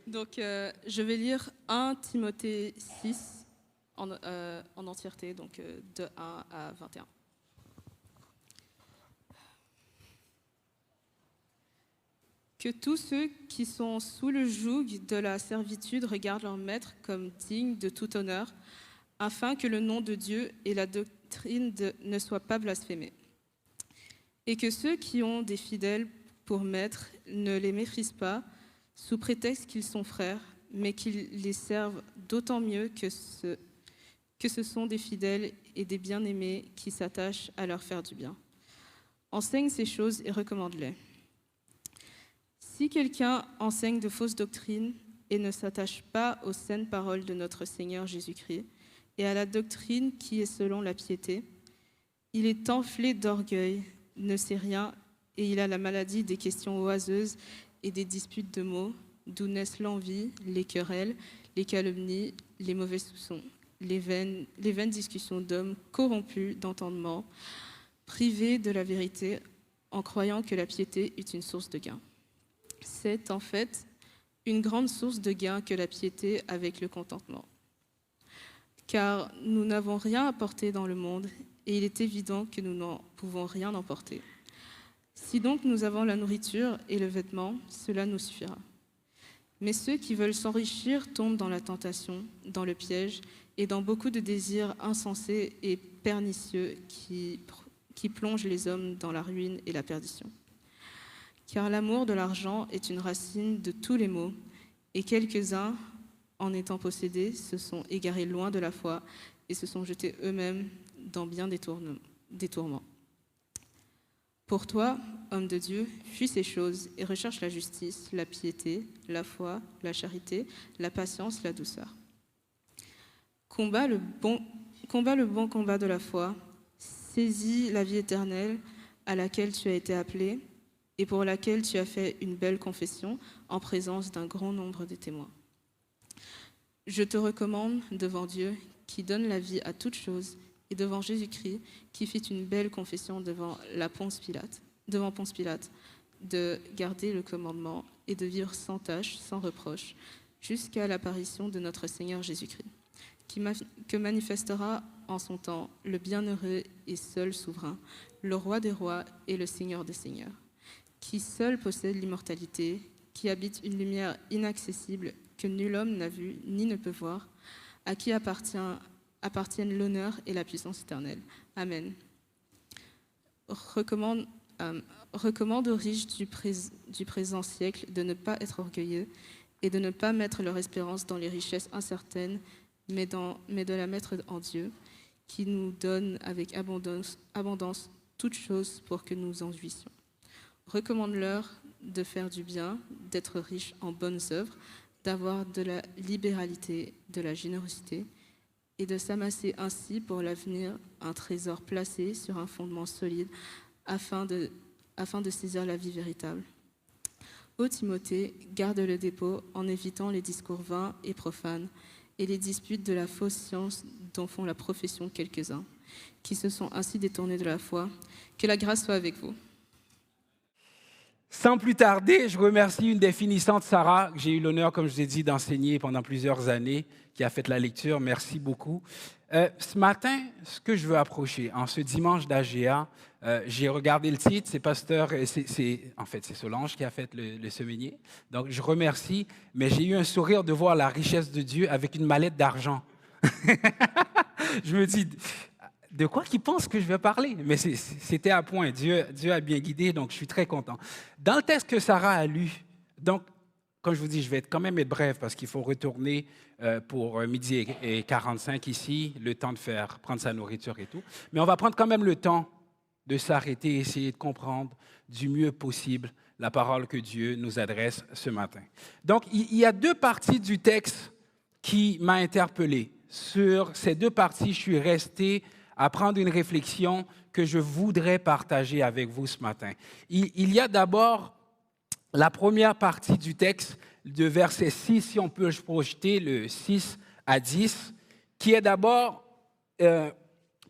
Donc, je vais lire 1 Timothée 6 en entièreté, donc de 1 à 21. Que tous ceux qui sont sous le joug de la servitude regardent leur maître comme digne de tout honneur, afin que le nom de Dieu et la doctrine ne soient pas blasphémés. Et que ceux qui ont des fidèles pour maître ne les méprisent pas, sous prétexte qu'ils sont frères, mais qu'ils les servent d'autant mieux que ce sont des fidèles et des bien-aimés qui s'attachent à leur faire du bien. Enseigne ces choses et recommande-les. Si quelqu'un enseigne de fausses doctrines et ne s'attache pas aux saines paroles de notre Seigneur Jésus-Christ et à la doctrine qui est selon la piété, il est enflé d'orgueil, ne sait rien, et il a la maladie des questions oiseuses et des disputes de mots, d'où naissent l'envie, les querelles, les calomnies, les mauvais soupçons, les vaines discussions d'hommes corrompus d'entendement, privés de la vérité, en croyant que la piété est une source de gain. C'est en fait une grande source de gain que la piété avec le contentement. Car nous n'avons rien apporté dans le monde, et il est évident que nous n'en pouvons rien emporter. Si donc nous avons la nourriture et le vêtement, cela nous suffira. Mais ceux qui veulent s'enrichir tombent dans la tentation, dans le piège et dans beaucoup de désirs insensés et pernicieux qui plongent les hommes dans la ruine et la perdition. Car l'amour de l'argent est une racine de tous les maux, et quelques-uns, en étant possédés, se sont égarés loin de la foi et se sont jetés eux-mêmes dans bien des tourments. Pour toi, homme de Dieu, fuis ces choses et recherche la justice, la piété, la foi, la charité, la patience, la douceur. Combat le bon combat de la foi, saisis la vie éternelle à laquelle tu as été appelé et pour laquelle tu as fait une belle confession en présence d'un grand nombre de témoins. Je te recommande devant Dieu qui donne la vie à toutes choses et devant Jésus-Christ qui fit une belle confession devant Ponce Pilate, de garder le commandement et de vivre sans tâche, sans reproche, jusqu'à l'apparition de notre Seigneur Jésus-Christ, que manifestera en son temps le bienheureux et seul souverain, le roi des rois et le Seigneur des seigneurs, qui seul possède l'immortalité, qui habite une lumière inaccessible que nul homme n'a vue ni ne peut voir, à qui appartiennent l'honneur et la puissance éternelle. Amen. Recommande aux riches du présent siècle de ne pas être orgueilleux et de ne pas mettre leur espérance dans les richesses incertaines, mais de la mettre en Dieu, qui nous donne avec abondance toutes choses pour que nous en jouissions. Recommande-leur de faire du bien, d'être riches en bonnes œuvres, d'avoir de la libéralité, de la générosité, et de s'amasser ainsi pour l'avenir un trésor placé sur un fondement solide afin de saisir la vie véritable. Ô Timothée, garde le dépôt en évitant les discours vains et profanes et les disputes de la fausse science dont font la profession quelques-uns, qui se sont ainsi détournés de la foi. Que la grâce soit avec vous. Sans plus tarder, je remercie une des finissantes, Sarah, que j'ai eu l'honneur, comme je vous ai dit, d'enseigner pendant plusieurs années, qui a fait la lecture. Merci beaucoup. Ce matin, ce que je veux approcher, en ce dimanche d'AGA, j'ai regardé le titre, c'est Solange qui a fait le semainier. Donc, je remercie, mais j'ai eu un sourire de voir la richesse de Dieu avec une mallette d'argent. Je me dis, de quoi qu'il pense que je vais parler? Mais c'était à point. Dieu a bien guidé, donc je suis très content. Dans le texte que Sarah a lu, donc, comme je vous dis, je vais quand même être bref parce qu'il faut retourner pour 12h45 ici, le temps de prendre sa nourriture et tout. Mais on va prendre quand même le temps de s'arrêter et essayer de comprendre du mieux possible la parole que Dieu nous adresse ce matin. Donc, il y a deux parties du texte qui m'ont interpellé. Sur ces deux parties, je suis resté à prendre une réflexion que je voudrais partager avec vous ce matin. Il y a d'abord la première partie du texte, de verset 6, si on peut projeter le 6 à 10, qui est d'abord,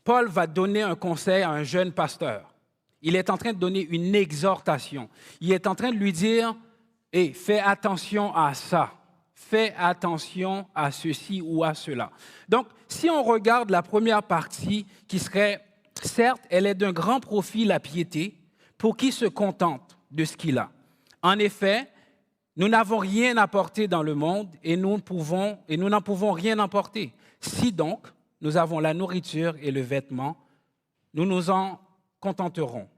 Paul va donner un conseil à un jeune pasteur. Il est en train de donner une exhortation. Il est en train de lui dire, hey, fais attention à ça. fais attention à ceci ou à cela. Donc, si on regarde la première partie, qui serait, certes, elle est d'un grand profit, la piété, pour qui se contente de ce qu'il a. En effet, nous n'avons rien apporté dans le monde et nous n'en pouvons rien emporter. Si donc, nous avons la nourriture et le vêtement, nous nous en contenterons.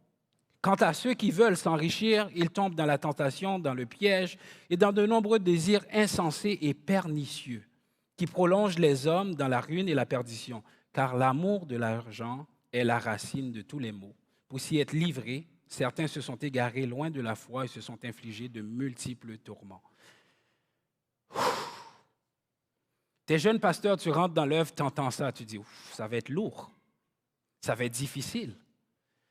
Quant à ceux qui veulent s'enrichir, ils tombent dans la tentation, dans le piège et dans de nombreux désirs insensés et pernicieux qui prolongent les hommes dans la ruine et la perdition, car l'amour de l'argent est la racine de tous les maux. Pour s'y être livrés, certains se sont égarés loin de la foi et se sont infligés de multiples tourments. T'es jeune pasteur, tu rentres dans l'œuvre, tu entends ça, tu dis, ça va être lourd, ça va être difficile.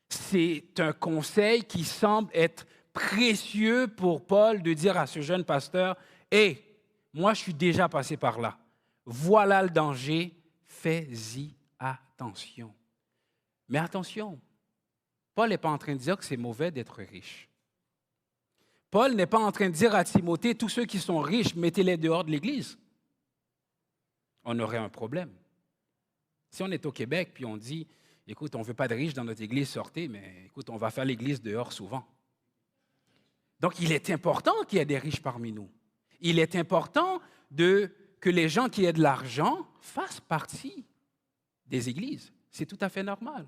C'est un conseil qui semble être précieux pour Paul de dire à ce jeune pasteur, « Hé, moi je suis déjà passé par là. Voilà le danger, fais-y attention. » Mais attention, Paul n'est pas en train de dire que c'est mauvais d'être riche. Paul n'est pas en train de dire à Timothée, tous ceux qui sont riches, mettez-les dehors de l'Église. On aurait un problème. Si on est au Québec puis on dit, écoute, on ne veut pas de riches dans notre Église, sortez, mais écoute, on va faire l'Église dehors souvent. Donc, il est important qu'il y ait des riches parmi nous. Il est important que les gens qui aient de l'argent fassent partie des églises. C'est tout à fait normal.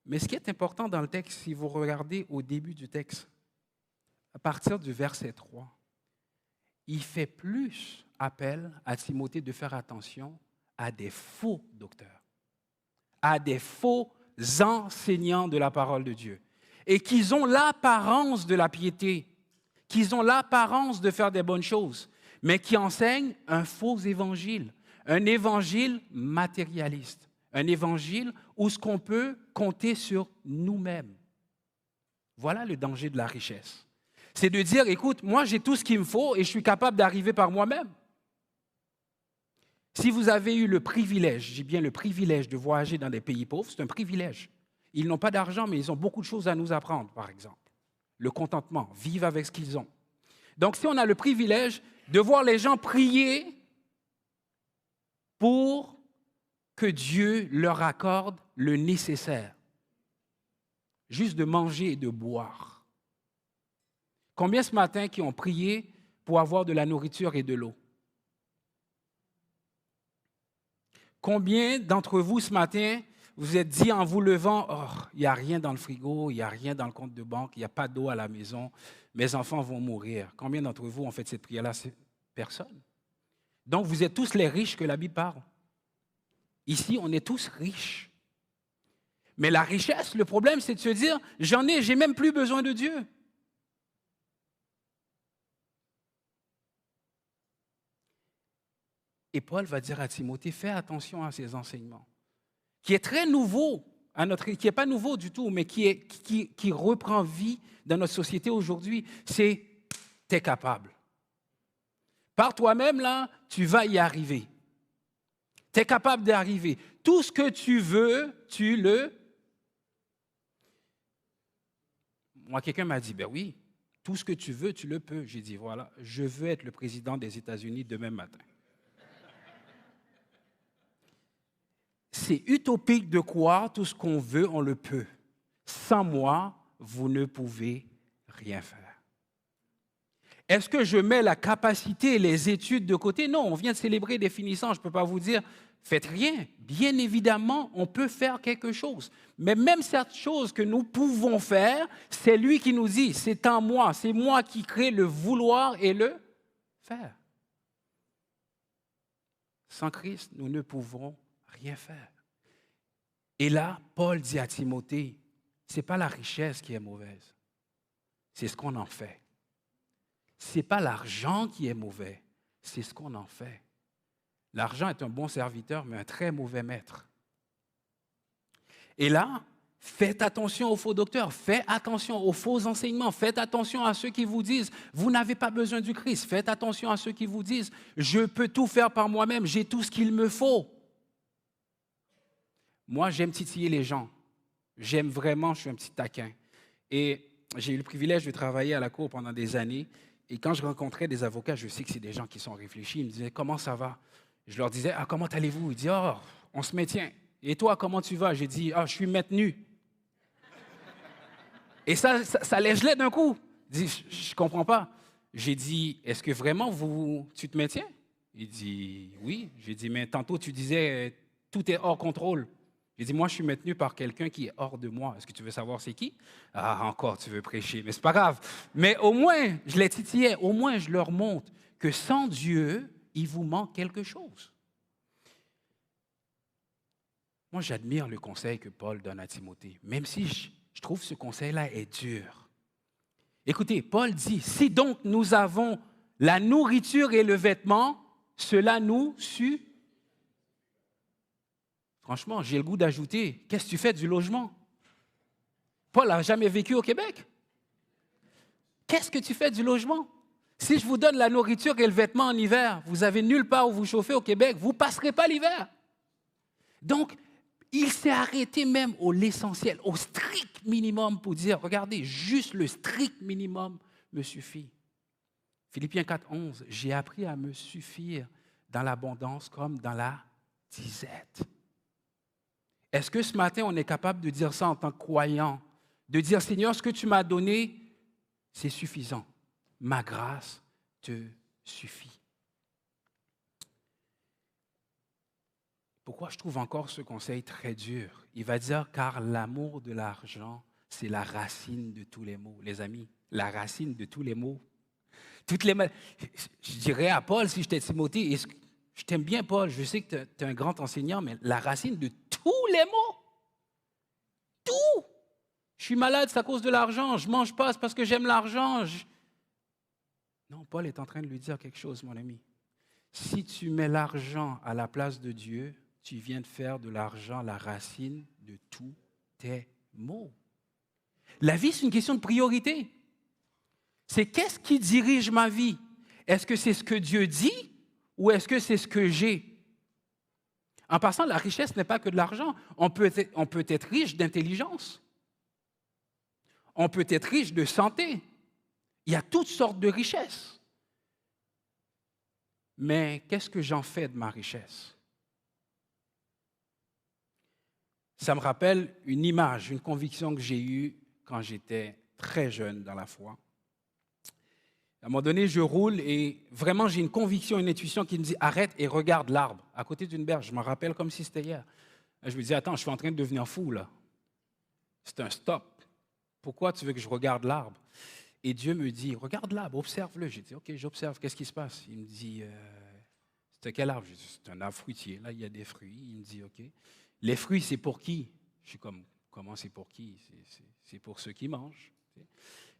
Mais ce qui est important dans le texte, si vous regardez au début du texte, à partir du verset 3, il fait plus appel à Timothée de faire attention à des faux docteurs, à des faux enseignants de la parole de Dieu, et qu'ils ont l'apparence de la piété, qu'ils ont l'apparence de faire des bonnes choses, mais qui enseignent un faux évangile, un évangile matérialiste, un évangile où ce qu'on peut compter sur nous-mêmes. Voilà le danger de la richesse. C'est de dire, écoute, moi j'ai tout ce qu'il me faut et je suis capable d'arriver par moi-même. Si vous avez eu le privilège, j'ai bien le privilège de voyager dans des pays pauvres, c'est un privilège. Ils n'ont pas d'argent, mais ils ont beaucoup de choses à nous apprendre, par exemple. Le contentement, vivre avec ce qu'ils ont. Donc, si on a le privilège de voir les gens prier pour que Dieu leur accorde le nécessaire, juste de manger et de boire. Combien ce matin qui ont prié pour avoir de la nourriture et de l'eau? Combien d'entre vous ce matin, vous êtes dit en vous levant, « Oh, il n'y a rien dans le frigo, il n'y a rien dans le compte de banque, il n'y a pas d'eau à la maison, mes enfants vont mourir. » Combien d'entre vous ont fait cette prière-là? Personne. Donc, vous êtes tous les riches que la Bible parle. Ici, on est tous riches. Mais la richesse, le problème, c'est de se dire, j'ai même plus besoin de Dieu. Et Paul va dire à Timothée, fais attention à ces enseignements, qui est très nouveau, qui n'est pas nouveau du tout, mais qui reprend vie dans notre société aujourd'hui, c'est « t'es capable ». Par toi-même, là, tu vas y arriver. Tu es capable d'y arriver. Tout ce que tu veux, tu le... Moi, quelqu'un m'a dit, ben oui, tout ce que tu veux, tu le peux. J'ai dit, voilà, je veux être le président des États-Unis demain matin. C'est utopique de croire tout ce qu'on veut, on le peut. Sans moi, vous ne pouvez rien faire. Est-ce que je mets la capacité et les études de côté? Non, on vient de célébrer des finissants. Je ne peux pas vous dire, faites rien. Bien évidemment, on peut faire quelque chose. Mais même cette chose que nous pouvons faire, c'est lui qui nous dit, c'est en moi, c'est moi qui crée le vouloir et le faire. Sans Christ, nous ne pouvons rien faire. Et là, Paul dit à Timothée, ce n'est pas la richesse qui est mauvaise, c'est ce qu'on en fait. Ce n'est pas l'argent qui est mauvais, c'est ce qu'on en fait. L'argent est un bon serviteur, mais un très mauvais maître. Et là, faites attention aux faux docteurs, faites attention aux faux enseignements, faites attention à ceux qui vous disent « vous n'avez pas besoin du Christ », faites attention à ceux qui vous disent « je peux tout faire par moi-même, j'ai tout ce qu'il me faut ». Moi, j'aime titiller les gens. J'aime vraiment, je suis un petit taquin. Et j'ai eu le privilège de travailler à la cour pendant des années. Et quand je rencontrais des avocats, je sais que c'est des gens qui sont réfléchis, ils me disaient « Comment ça va ?» Je leur disais « Ah, comment allez-vous ?» Ils disaient « Oh, on se maintient. Et toi, comment tu vas ?» J'ai dit « Ah, je suis maintenu. » Et ça les gelait d'un coup. Ils disent « Je ne comprends pas. » J'ai dit « Est-ce que vraiment tu te maintiens ?» Il dit « Oui. » J'ai dit « Mais tantôt, tu disais tout est hors contrôle. » J'ai dit « Moi, je suis maintenu par quelqu'un qui est hors de moi. Est-ce que tu veux savoir c'est qui? » Ah, encore, tu veux prêcher, mais c'est pas grave. Mais au moins, je les titillais, au moins, je leur montre que sans Dieu, il vous manque quelque chose. Moi, j'admire le conseil que Paul donne à Timothée, même si je trouve que ce conseil-là est dur. Écoutez, Paul dit, si donc nous avons la nourriture et le vêtement, cela nous suffit. Franchement, j'ai le goût d'ajouter, qu'est-ce que tu fais du logement? Paul n'a jamais vécu au Québec. Qu'est-ce que tu fais du logement? Si je vous donne la nourriture et le vêtement en hiver, vous n'avez nulle part où vous chauffer au Québec, vous ne passerez pas l'hiver. Donc, il s'est arrêté même au l'essentiel, au strict minimum pour dire, regardez, juste le strict minimum me suffit. Philippiens 4:11, j'ai appris à me suffire dans l'abondance comme dans la disette. Est-ce que ce matin, on est capable de dire ça en tant que croyant? De dire, Seigneur, ce que tu m'as donné, c'est suffisant. Ma grâce te suffit. Pourquoi je trouve encore ce conseil très dur? Il va dire, car l'amour de l'argent, c'est la racine de tous les maux. Les amis, la racine de tous les maux. Je dirais à Paul, si j'étais Timothée, je t'aime bien, Paul, je sais que tu es un grand enseignant, mais la racine de tous les maux, tout. Je suis malade, c'est à cause de l'argent. Je ne mange pas, c'est parce que j'aime l'argent. Non, Paul est en train de lui dire quelque chose, mon ami. Si tu mets l'argent à la place de Dieu, tu viens de faire de l'argent la racine de tous tes maux. La vie, c'est une question de priorité. C'est qu'est-ce qui dirige ma vie? Est-ce que c'est ce que Dieu dit ou est-ce que c'est ce que j'ai? En passant, la richesse n'est pas que de l'argent. On peut être riche d'intelligence. On peut être riche de santé. Il y a toutes sortes de richesses. Mais qu'est-ce que j'en fais de ma richesse? Ça me rappelle une image, une conviction que j'ai eue quand j'étais très jeune dans la foi. À un moment donné, je roule et vraiment j'ai une conviction, une intuition qui me dit « Arrête et regarde l'arbre à côté d'une berge. » Je me rappelle comme si c'était hier. Je me dis « Attends, je suis en train de devenir fou là. C'est un stop. Pourquoi tu veux que je regarde l'arbre? » Et Dieu me dit « Regarde l'arbre, observe-le. » J'ai dit « Ok, j'observe. Qu'est-ce qui se passe? » Il me dit « C'est quel arbre? » Je dis « C'est un arbre fruitier. Là, il y a des fruits. » Il me dit « Ok. Les fruits, c'est pour qui? » Je suis comme « Comment c'est pour qui? C'est pour ceux qui mangent. »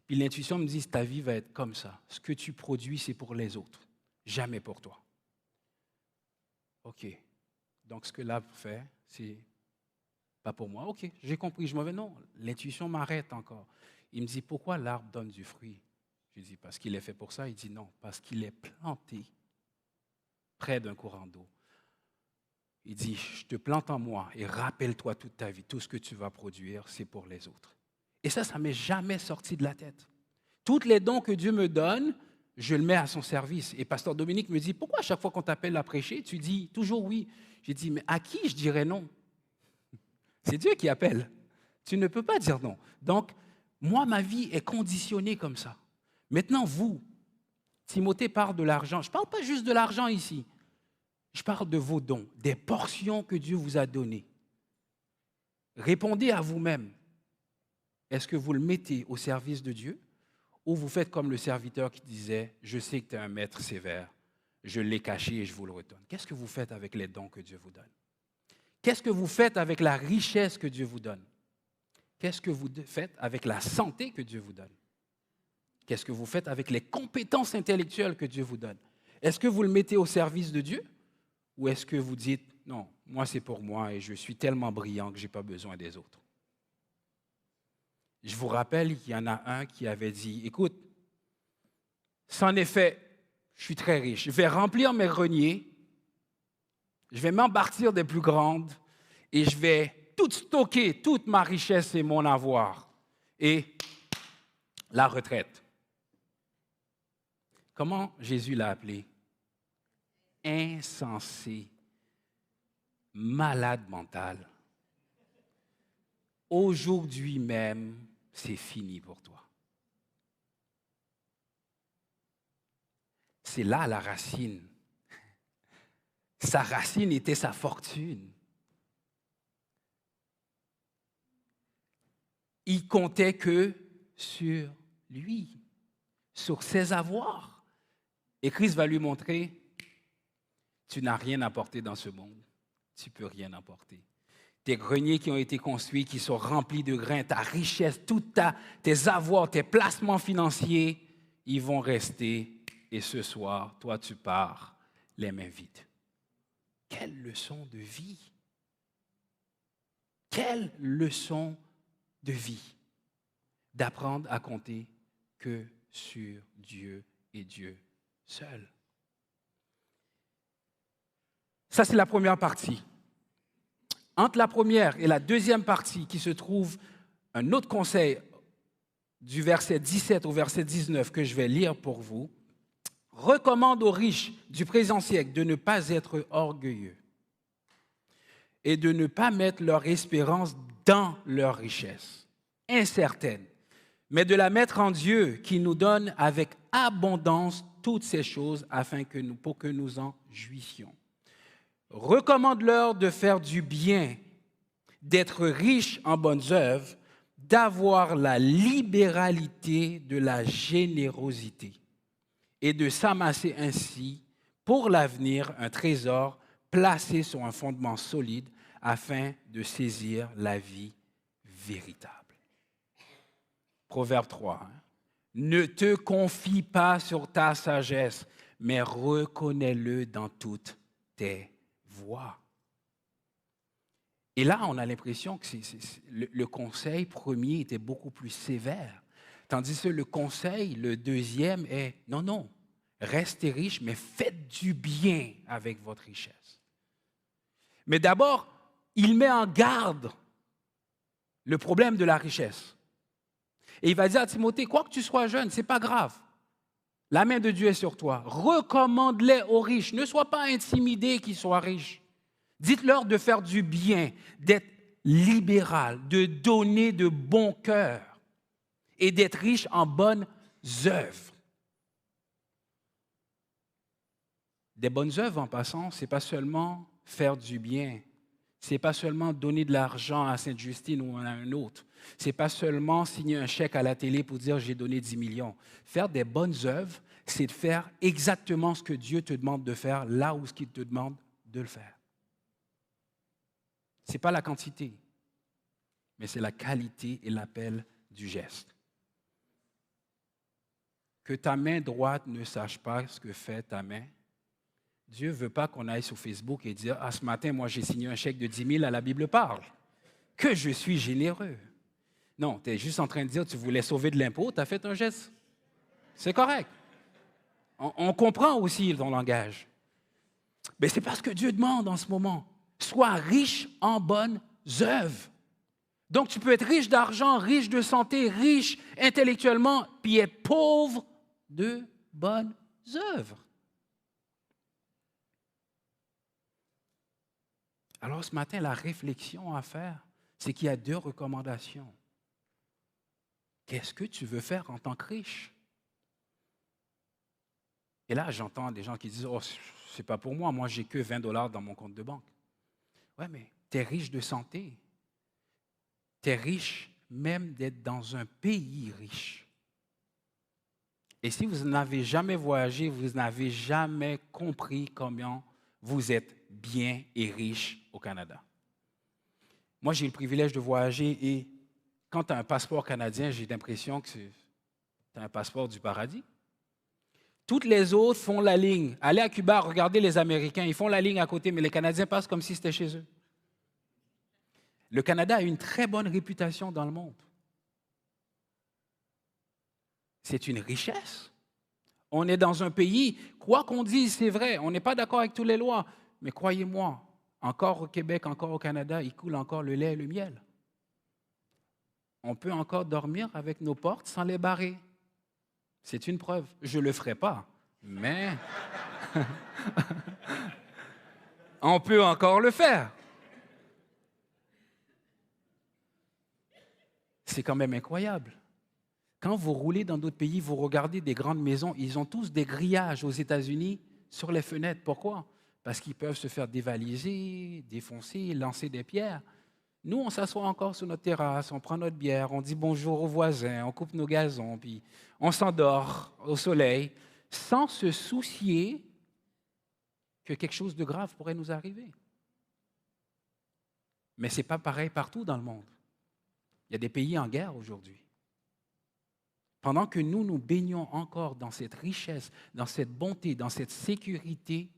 Puis l'intuition me dit, ta vie va être comme ça. Ce que tu produis, c'est pour les autres, jamais pour toi. OK. Donc, ce que l'arbre fait, c'est pas pour moi. OK, j'ai compris. Je me dis, non, l'intuition m'arrête encore. Il me dit, pourquoi l'arbre donne du fruit? Je dis, parce qu'il est fait pour ça. Il dit, non, parce qu'il est planté près d'un courant d'eau. Il dit, je te plante en moi et rappelle-toi toute ta vie, tout ce que tu vas produire, c'est pour les autres. Et ça ne m'est jamais sorti de la tête. Tous les dons que Dieu me donne, je le mets à son service. Et pasteur Dominique me dit, pourquoi à chaque fois qu'on t'appelle à prêcher, tu dis toujours oui? J'ai dit, mais à qui je dirais non? C'est Dieu qui appelle. Tu ne peux pas dire non. Donc, moi, ma vie est conditionnée comme ça. Maintenant, vous, Timothée parle de l'argent. Je ne parle pas juste de l'argent ici. Je parle de vos dons, des portions que Dieu vous a données. Répondez à vous-même. Est-ce que vous le mettez au service de Dieu ou vous faites comme le serviteur qui disait « Je sais que tu es un maître sévère, je l'ai caché et je vous le redonne ». Qu'est-ce que vous faites avec les dons que Dieu vous donne? Qu'est-ce que vous faites avec la richesse que Dieu vous donne? Qu'est-ce que vous faites avec la santé que Dieu vous donne? Qu'est-ce que vous faites avec les compétences intellectuelles que Dieu vous donne? Est-ce que vous le mettez au service de Dieu ou est-ce que vous dites « Non, moi c'est pour moi et je suis tellement brillant que je n'ai pas besoin des autres ». Je vous rappelle qu'il y en a un qui avait dit, écoute, c'en est fait, je suis très riche, je vais remplir mes greniers, je vais m'embartir des plus grandes et je vais tout stocker, toute ma richesse et mon avoir. Et la retraite. Comment Jésus l'a appelé? Insensé, malade mental. Aujourd'hui même, c'est fini pour toi. C'est là la racine. Sa racine était sa fortune. Il comptait que sur lui, sur ses avoirs. Et Christ va lui montrer, tu n'as rien apporté dans ce monde. Tu ne peux rien apporter. Tes greniers qui ont été construits, qui sont remplis de grains, ta richesse, tes avoirs, tes placements financiers, ils vont rester. Et ce soir, toi, tu pars les mains vides. Quelle leçon de vie! Quelle leçon de vie d'apprendre à compter que sur Dieu et Dieu seul. Ça, c'est la première partie. Entre la première et la deuxième partie, qui se trouve un autre conseil du verset 17 au verset 19 que je vais lire pour vous, recommande aux riches du présent siècle de ne pas être orgueilleux et de ne pas mettre leur espérance dans leur richesse, incertaine, mais de la mettre en Dieu qui nous donne avec abondance toutes ces choses pour que nous en jouissions. Recommande-leur de faire du bien, d'être riches en bonnes œuvres, d'avoir la libéralité de la générosité et de s'amasser ainsi pour l'avenir un trésor placé sur un fondement solide afin de saisir la vie véritable. Proverbe 3. Ne te confie pas sur ta sagesse, mais reconnais-le dans toutes tes voies. Et là, on a l'impression que le conseil premier était beaucoup plus sévère. Tandis que le conseil, le deuxième, est non, restez riches, mais faites du bien avec votre richesse. Mais d'abord, il met en garde le problème de la richesse. Et il va dire à Timothée, quoi que tu sois jeune, ce n'est pas grave. La main de Dieu est sur toi. Recommande-les aux riches. Ne sois pas intimidé qu'ils soient riches. Dites-leur de faire du bien, d'être libéral, de donner de bon cœur et d'être riche en bonnes œuvres. Des bonnes œuvres, en passant, ce n'est pas seulement faire du bien. Ce n'est pas seulement donner de l'argent à Sainte-Justine ou à un autre. Ce n'est pas seulement signer un chèque à la télé pour dire « j'ai donné 10 millions ». Faire des bonnes œuvres, c'est de faire exactement ce que Dieu te demande de faire, là où il te demande de le faire. Ce n'est pas la quantité, mais c'est la qualité et l'appel du geste. Que ta main droite ne sache pas ce que fait ta main. Dieu ne veut pas qu'on aille sur Facebook et dire « Ah, ce matin, moi, j'ai signé un chèque de 10 000 à la Bible parle. Que je suis généreux. » Non, tu es juste en train de dire « Tu voulais sauver de l'impôt, tu as fait un geste. » C'est correct. On comprend aussi ton langage. Mais c'est pas ce que Dieu demande en ce moment. Sois riche en bonnes œuvres. Donc, tu peux être riche d'argent, riche de santé, riche intellectuellement, puis être pauvre de bonnes œuvres. Alors, ce matin, la réflexion à faire, c'est qu'il y a 2 recommandations. Qu'est-ce que tu veux faire en tant que riche? Et là, j'entends des gens qui disent « Oh, c'est pas pour moi, j'ai que 20 $ dans mon compte de banque. » Oui, mais tu es riche de santé. Tu es riche même d'être dans un pays riche. Et si vous n'avez jamais voyagé, vous n'avez jamais compris comment vous êtes bien et riche au Canada. Moi, j'ai eu le privilège de voyager et quand tu as un passeport canadien, j'ai l'impression que tu as un passeport du paradis. Toutes les autres font la ligne. Allez à Cuba, regardez les Américains, ils font la ligne à côté, mais les Canadiens passent comme si c'était chez eux. Le Canada a une très bonne réputation dans le monde. C'est une richesse. On est dans un pays, quoi qu'on dise, c'est vrai, on n'est pas d'accord avec toutes les lois, mais croyez-moi, encore au Québec, encore au Canada, il coule encore le lait et le miel. On peut encore dormir avec nos portes sans les barrer. C'est une preuve. Je ne le ferai pas. mais on peut encore le faire. C'est quand même incroyable. Quand vous roulez dans d'autres pays, vous regardez des grandes maisons, ils ont tous des grillages aux États-Unis sur les fenêtres. Pourquoi? Parce qu'ils peuvent se faire dévaliser, défoncer, lancer des pierres. Nous, on s'assoit encore sur notre terrasse, on prend notre bière, on dit bonjour aux voisins, on coupe nos gazons, puis on s'endort au soleil, sans se soucier que quelque chose de grave pourrait nous arriver. Mais ce n'est pas pareil partout dans le monde. Il y a des pays en guerre aujourd'hui. Pendant que nous nous baignons encore dans cette richesse, dans cette bonté, dans cette sécurité,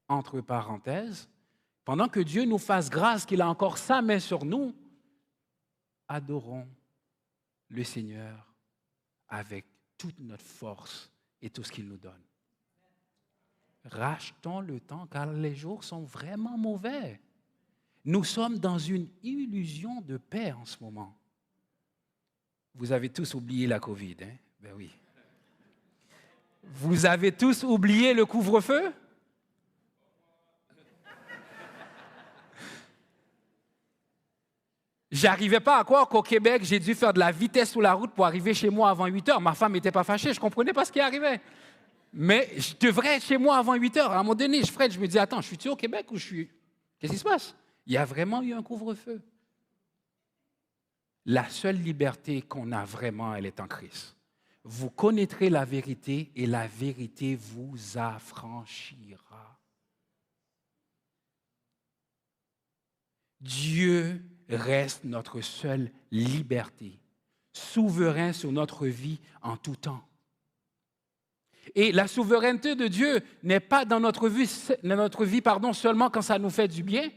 entre parenthèses, pendant que Dieu nous fasse grâce qu'il a encore sa main sur nous, adorons le Seigneur avec toute notre force et tout ce qu'il nous donne. Rachetons le temps car les jours sont vraiment mauvais. Nous sommes dans une illusion de paix en ce moment. Vous avez tous oublié la COVID, hein? Ben oui. Vous avez tous oublié le couvre-feu? J'arrivais pas à croire qu'au Québec, j'ai dû faire de la vitesse sur la route pour arriver chez moi avant 8 heures. Ma femme n'était pas fâchée, je ne comprenais pas ce qui arrivait. Mais je devrais être chez moi avant 8 heures. À un moment donné, je me dis, attends, je suis-tu au Québec ou je suis... Qu'est-ce qui se passe? Il y a vraiment eu un couvre-feu. La seule liberté qu'on a vraiment, elle est en Christ. Vous connaîtrez la vérité et la vérité vous affranchira. Dieu reste notre seule liberté, souverain sur notre vie en tout temps. Et la souveraineté de Dieu n'est pas dans notre vie, seulement quand ça nous fait du bien.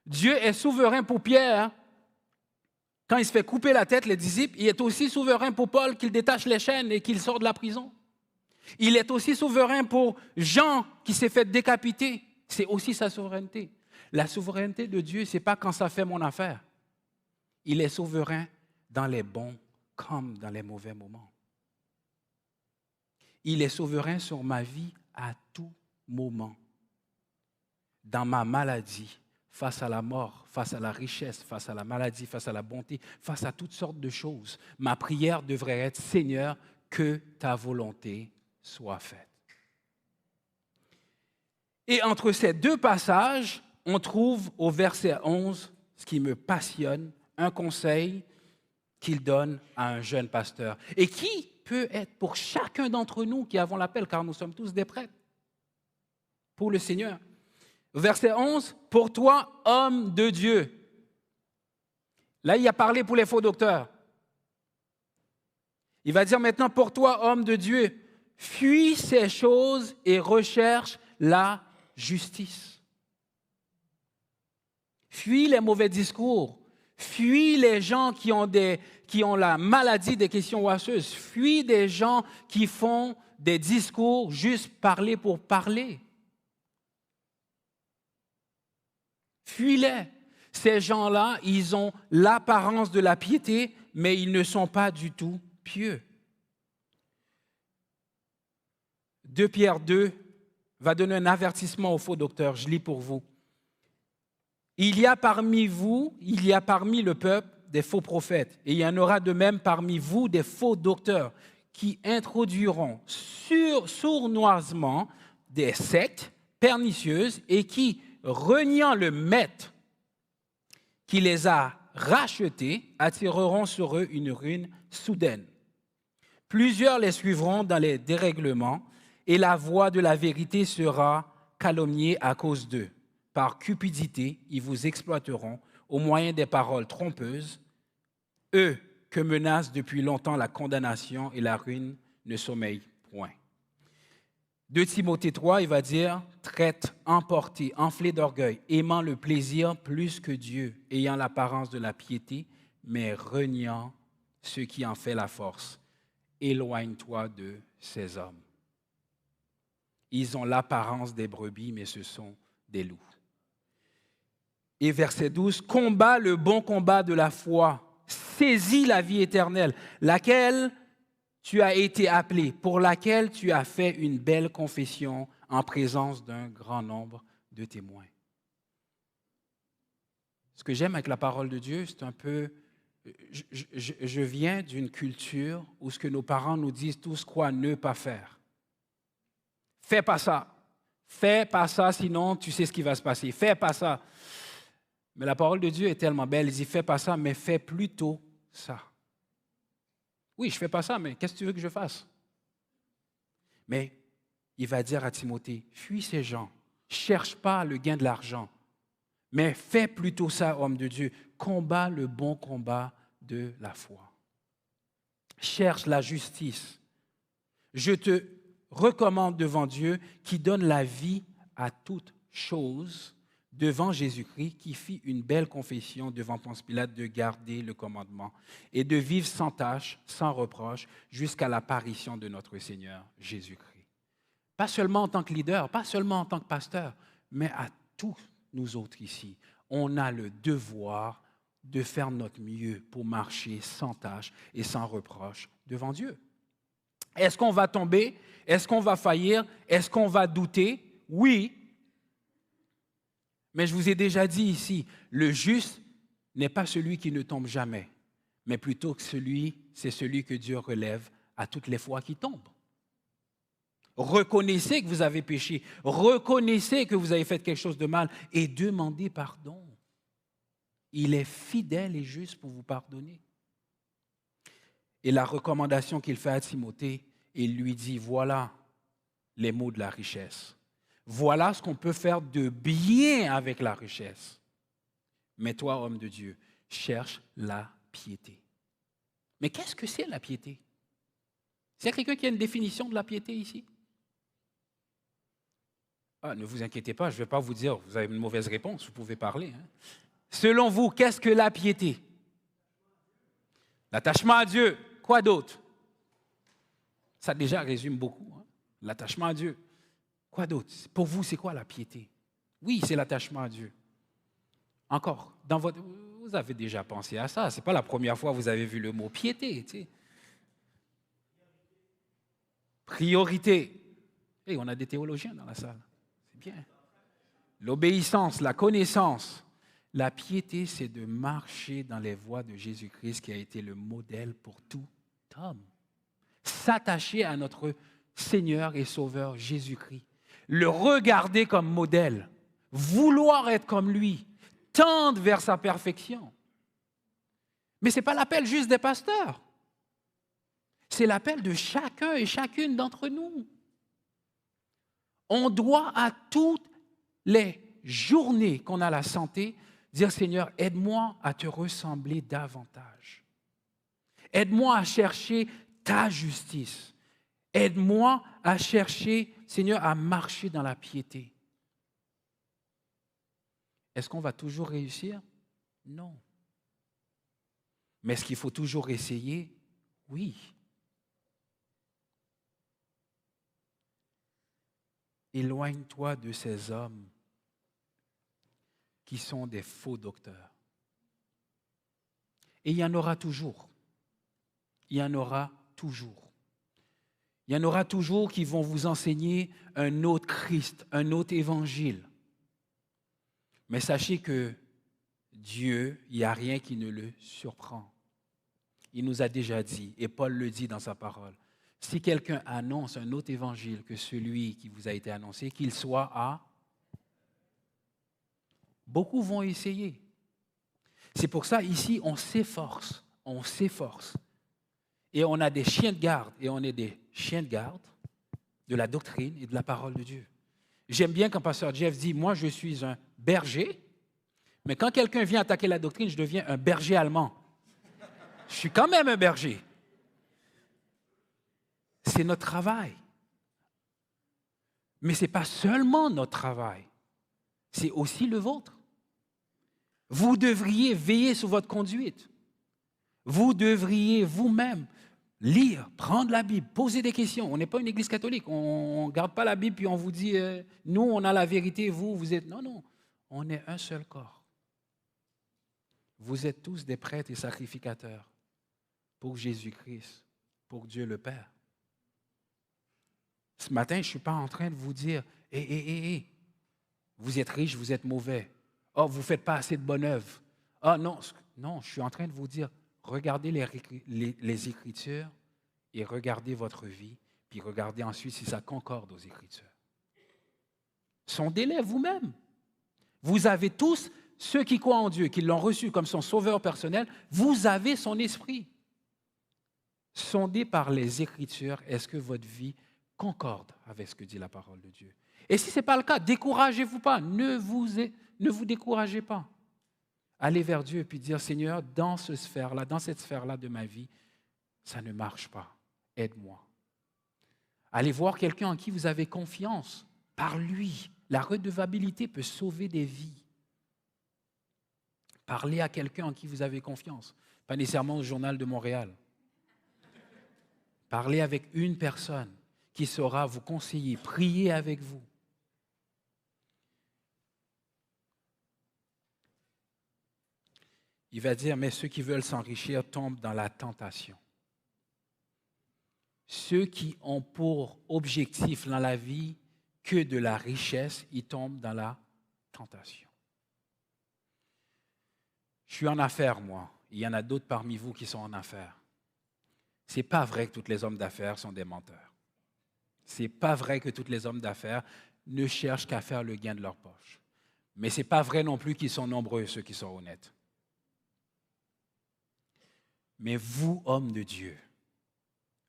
Dieu est souverain pour Pierre. Quand il se fait couper la tête, les disciples, il est aussi souverain pour Paul qu'il détache les chaînes et qu'il sort de la prison. Il est aussi souverain pour Jean qui s'est fait décapiter. C'est aussi sa souveraineté. La souveraineté de Dieu, ce n'est pas quand ça fait mon affaire. Il est souverain dans les bons comme dans les mauvais moments. Il est souverain sur ma vie à tout moment. Dans ma maladie, face à la mort, face à la richesse, face à la maladie, face à la bonté, face à toutes sortes de choses, ma prière devrait être « Seigneur, que ta volonté soit faite ». Et entre ces deux passages, on trouve au verset 11, ce qui me passionne, un conseil qu'il donne à un jeune pasteur. Et qui peut être pour chacun d'entre nous qui avons l'appel, car nous sommes tous des prêtres, pour le Seigneur. Verset 11, « Pour toi, homme de Dieu ». Là, il a parlé pour les faux docteurs. Il va dire maintenant, « Pour toi, homme de Dieu, fuis ces choses et recherche la justice. » Fuis les mauvais discours. Fuis les gens qui ont la maladie des questions oisseuses. Fuis des gens qui font des discours juste parler pour parler. Fuis-les. Ces gens-là, ils ont l'apparence de la piété, mais ils ne sont pas du tout pieux. 2 Pierre 2 va donner un avertissement aux faux docteurs. Je lis pour vous. Il y a parmi le peuple des faux prophètes, et il y en aura de même parmi vous des faux docteurs qui introduiront sournoisement des sectes pernicieuses et qui, reniant le maître qui les a rachetés, attireront sur eux une ruine soudaine. Plusieurs les suivront dans les dérèglements et la voie de la vérité sera calomniée à cause d'eux. Par cupidité, ils vous exploiteront au moyen des paroles trompeuses. Eux que menacent depuis longtemps la condamnation et la ruine ne sommeillent point. 2 Timothée 3, il va dire « Traite, emporté, enflé d'orgueil, aimant le plaisir plus que Dieu, ayant l'apparence de la piété, mais reniant ce qui en fait la force. Éloigne-toi de ces hommes. Ils ont l'apparence des brebis, mais ce sont des loups. » Et verset 12, « Combat le bon combat de la foi, saisis la vie éternelle, laquelle tu as été appelé, pour laquelle tu as fait une belle confession en présence d'un grand nombre de témoins. Ce que j'aime avec la parole de Dieu, c'est un peu... Je viens d'une culture où ce que nos parents nous disent tous quoi ne pas faire. Fais pas ça. Fais pas ça, sinon tu sais ce qui va se passer. Fais pas ça. Mais la parole de Dieu est tellement belle. Il dit, fais pas ça, mais fais plutôt ça. Oui, je fais pas ça, mais qu'est-ce que tu veux que je fasse? Mais il va dire à Timothée, fuis ces gens. Cherche pas le gain de l'argent. Mais fais plutôt ça, homme de Dieu. Combat le bon combat de la foi. Cherche la justice. Je te recommande devant Dieu qui donne la vie à toute chose, devant Jésus-Christ qui fit une belle confession devant Ponce Pilate de garder le commandement et de vivre sans tâche, sans reproche, jusqu'à l'apparition de notre Seigneur Jésus-Christ. Pas seulement en tant que leader, pas seulement en tant que pasteur, mais à tous nous autres ici, on a le devoir de faire notre mieux pour marcher sans tâche et sans reproche devant Dieu. Est-ce qu'on va tomber? Est-ce qu'on va faillir? Est-ce qu'on va douter? Oui. Mais je vous ai déjà dit ici, le juste n'est pas celui qui ne tombe jamais, mais plutôt que c'est celui que Dieu relève à toutes les fois qu'il tombe. Reconnaissez que vous avez péché, reconnaissez que vous avez fait quelque chose de mal et demandez pardon. Il est fidèle et juste pour vous pardonner. Et la recommandation qu'il fait à Timothée, il lui dit, voilà les mots de la richesse. Voilà ce qu'on peut faire de bien avec la richesse. Mais toi, homme de Dieu, cherche la piété. Mais qu'est-ce que c'est la piété? Est-ce qu'il y a quelqu'un qui a une définition de la piété ici? Ah, ne vous inquiétez pas, je ne vais pas vous dire, vous avez une mauvaise réponse, vous pouvez parler. Hein. Selon vous, qu'est-ce que la piété? L'attachement à Dieu. Quoi d'autre? Ça déjà résume beaucoup. Hein? L'attachement à Dieu. Quoi d'autre? Pour vous, c'est quoi la piété? Oui, c'est l'attachement à Dieu. Encore, vous avez déjà pensé à ça. Ce n'est pas la première fois que vous avez vu le mot piété. Tu sais. Priorité. Et on a des théologiens dans la salle. C'est bien. L'obéissance, la connaissance. La piété, c'est de marcher dans les voies de Jésus-Christ qui a été le modèle pour tout homme. S'attacher à notre Seigneur et Sauveur Jésus-Christ. Le regarder comme modèle. Vouloir être comme lui. Tendre vers sa perfection. Mais ce n'est pas l'appel juste des pasteurs. C'est l'appel de chacun et chacune d'entre nous. On doit à toutes les journées qu'on a la santé dire, Seigneur, aide-moi à te ressembler davantage. Aide-moi à chercher ta justice. Aide-moi à chercher, Seigneur, à marcher dans la piété. Est-ce qu'on va toujours réussir? Non. Mais est-ce qu'il faut toujours essayer? Oui. Éloigne-toi de ces hommes qui sont des faux docteurs. Et il y en aura toujours. Il y en aura toujours. Il y en aura toujours qui vont vous enseigner un autre Christ, un autre évangile. Mais sachez que Dieu, il n'y a rien qui ne le surprend. Il nous a déjà dit, et Paul le dit dans sa parole, si quelqu'un annonce un autre évangile que celui qui vous a été annoncé, qu'il soit à... Beaucoup vont essayer. C'est pour ça, ici, on s'efforce. Et on a des chiens de garde, et on est des chiens de garde de la doctrine et de la parole de Dieu. J'aime bien quand Pasteur Jeff dit, moi je suis un berger, mais quand quelqu'un vient attaquer la doctrine, je deviens un berger allemand. Je suis quand même un berger. C'est notre travail. Mais ce n'est pas seulement notre travail, c'est aussi le vôtre. Vous devriez veiller sur votre conduite. Vous devriez vous-même lire, prendre la Bible, poser des questions. On n'est pas une église catholique. On ne garde pas la Bible puis on vous dit, nous, on a la vérité, vous êtes... Non, non. On est un seul corps. Vous êtes tous des prêtres et sacrificateurs pour Jésus-Christ, pour Dieu le Père. Ce matin, je ne suis pas en train de vous dire, hé, vous êtes riche, vous êtes mauvais. Oh, vous ne faites pas assez de bonnes œuvres. Ah non, non, je suis en train de vous dire, regardez les Écritures et regardez votre vie, puis regardez ensuite si ça concorde aux Écritures. Sondez-les vous-même. Vous avez tous, ceux qui croient en Dieu, qui l'ont reçu comme son sauveur personnel, vous avez son esprit. Sondez par les Écritures, est-ce que votre vie concorde avec ce que dit la parole de Dieu? Et si ce n'est pas le cas, découragez-vous pas, ne vous découragez pas. Allez vers Dieu et puis dire, Seigneur, dans cette sphère-là de ma vie, ça ne marche pas. Aide-moi. Allez voir quelqu'un en qui vous avez confiance. Par lui, la redevabilité peut sauver des vies. Parlez à quelqu'un en qui vous avez confiance. Pas nécessairement au Journal de Montréal. Parlez avec une personne qui saura vous conseiller, prier avec vous. Il va dire, mais ceux qui veulent s'enrichir tombent dans la tentation. Ceux qui ont pour objectif dans la vie que de la richesse, ils tombent dans la tentation. Je suis en affaires, moi. Il y en a d'autres parmi vous qui sont en affaires. Ce n'est pas vrai que tous les hommes d'affaires sont des menteurs. Ce n'est pas vrai que tous les hommes d'affaires ne cherchent qu'à faire le gain de leur poche. Mais ce n'est pas vrai non plus qu'ils sont nombreux, ceux qui sont honnêtes. Mais vous, hommes de Dieu,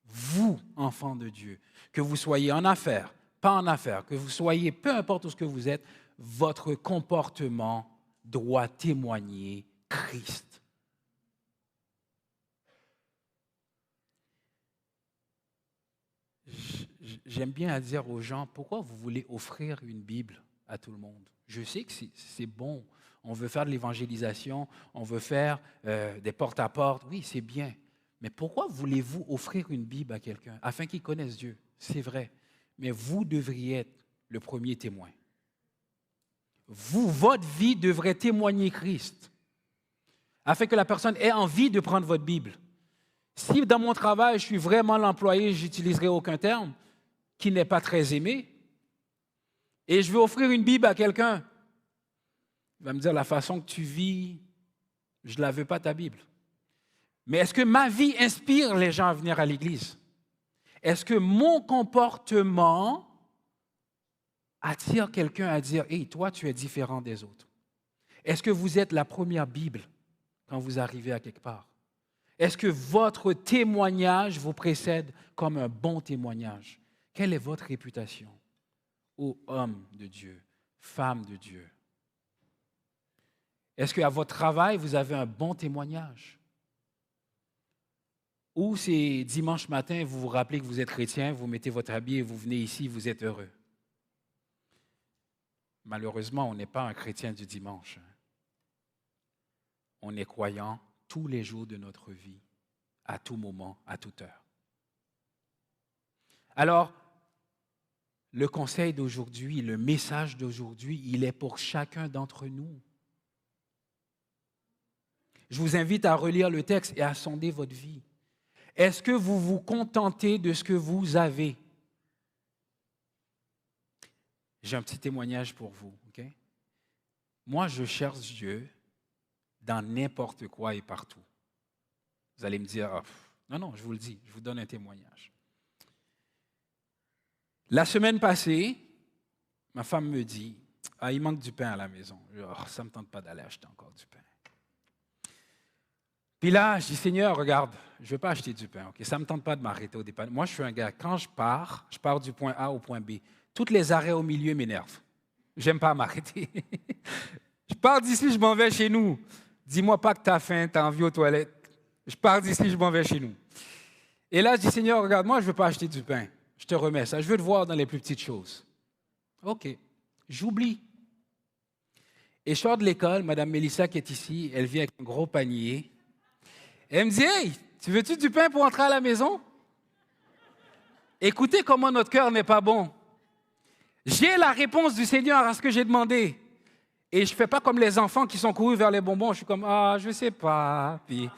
vous, enfants de Dieu, que vous soyez en affaires, pas en affaires, que vous soyez, peu importe où ce que vous êtes, votre comportement doit témoigner Christ. J'aime bien dire aux gens, pourquoi vous voulez offrir une Bible à tout le monde? Je sais que c'est bon. On veut faire de l'évangélisation, on veut faire des porte-à-porte. Oui, c'est bien. Mais pourquoi voulez-vous offrir une Bible à quelqu'un afin qu'il connaisse Dieu? C'est vrai. Mais vous devriez être le premier témoin. Vous, votre vie devrait témoigner Christ afin que la personne ait envie de prendre votre Bible. Si dans mon travail, je suis vraiment l'employé, je n'utiliserai aucun terme qui n'est pas très aimé, et je veux offrir une Bible à quelqu'un, il va me dire, la façon que tu vis, je ne la veux pas ta Bible. Mais est-ce que ma vie inspire les gens à venir à l'Église? Est-ce que mon comportement attire quelqu'un à dire, « Hey, toi, tu es différent des autres. » Est-ce que vous êtes la première Bible quand vous arrivez à quelque part? Est-ce que votre témoignage vous précède comme un bon témoignage? Quelle est votre réputation? Ô homme de Dieu, femme de Dieu. Est-ce qu'à votre travail, vous avez un bon témoignage? Ou c'est dimanche matin, vous vous rappelez que vous êtes chrétien, vous mettez votre habit et vous venez ici, vous êtes heureux? Malheureusement, on n'est pas un chrétien du dimanche. On est croyant tous les jours de notre vie, à tout moment, à toute heure. Alors, le conseil d'aujourd'hui, le message d'aujourd'hui, il est pour chacun d'entre nous. Je vous invite à relire le texte et à sonder votre vie. Est-ce que vous vous contentez de ce que vous avez? J'ai un petit témoignage pour vous. Okay? Moi, je cherche Dieu dans n'importe quoi et partout. Vous allez me dire, non, je vous le dis, je vous donne un témoignage. La semaine passée, ma femme me dit, il manque du pain à la maison. Ça ne me tente pas d'aller acheter encore du pain. Puis là, je dis, Seigneur, regarde, je ne veux pas acheter du pain. Okay? Ça ne me tente pas de m'arrêter au départ. Moi, je suis un gars, quand je pars du point A au point B. Tous les arrêts au milieu m'énervent. Je n'aime pas m'arrêter. Je pars d'ici, je m'en vais chez nous. Dis-moi pas que tu as faim, tu as envie aux toilettes. Je pars d'ici, je m'en vais chez nous. Et là, je dis, Seigneur, regarde, moi, je ne veux pas acheter du pain. Je te remets ça. Je veux te voir dans les plus petites choses. OK. J'oublie. Et je sors de l'école, Mme Mélissa qui est ici, elle vient avec un gros panier. Elle me dit, « Hey, tu veux-tu du pain pour entrer à la maison? » Écoutez comment notre cœur n'est pas bon. J'ai la réponse du Seigneur à ce que j'ai demandé. Et je ne fais pas comme les enfants qui sont courus vers les bonbons. Je suis comme, je ne sais pas. Puis...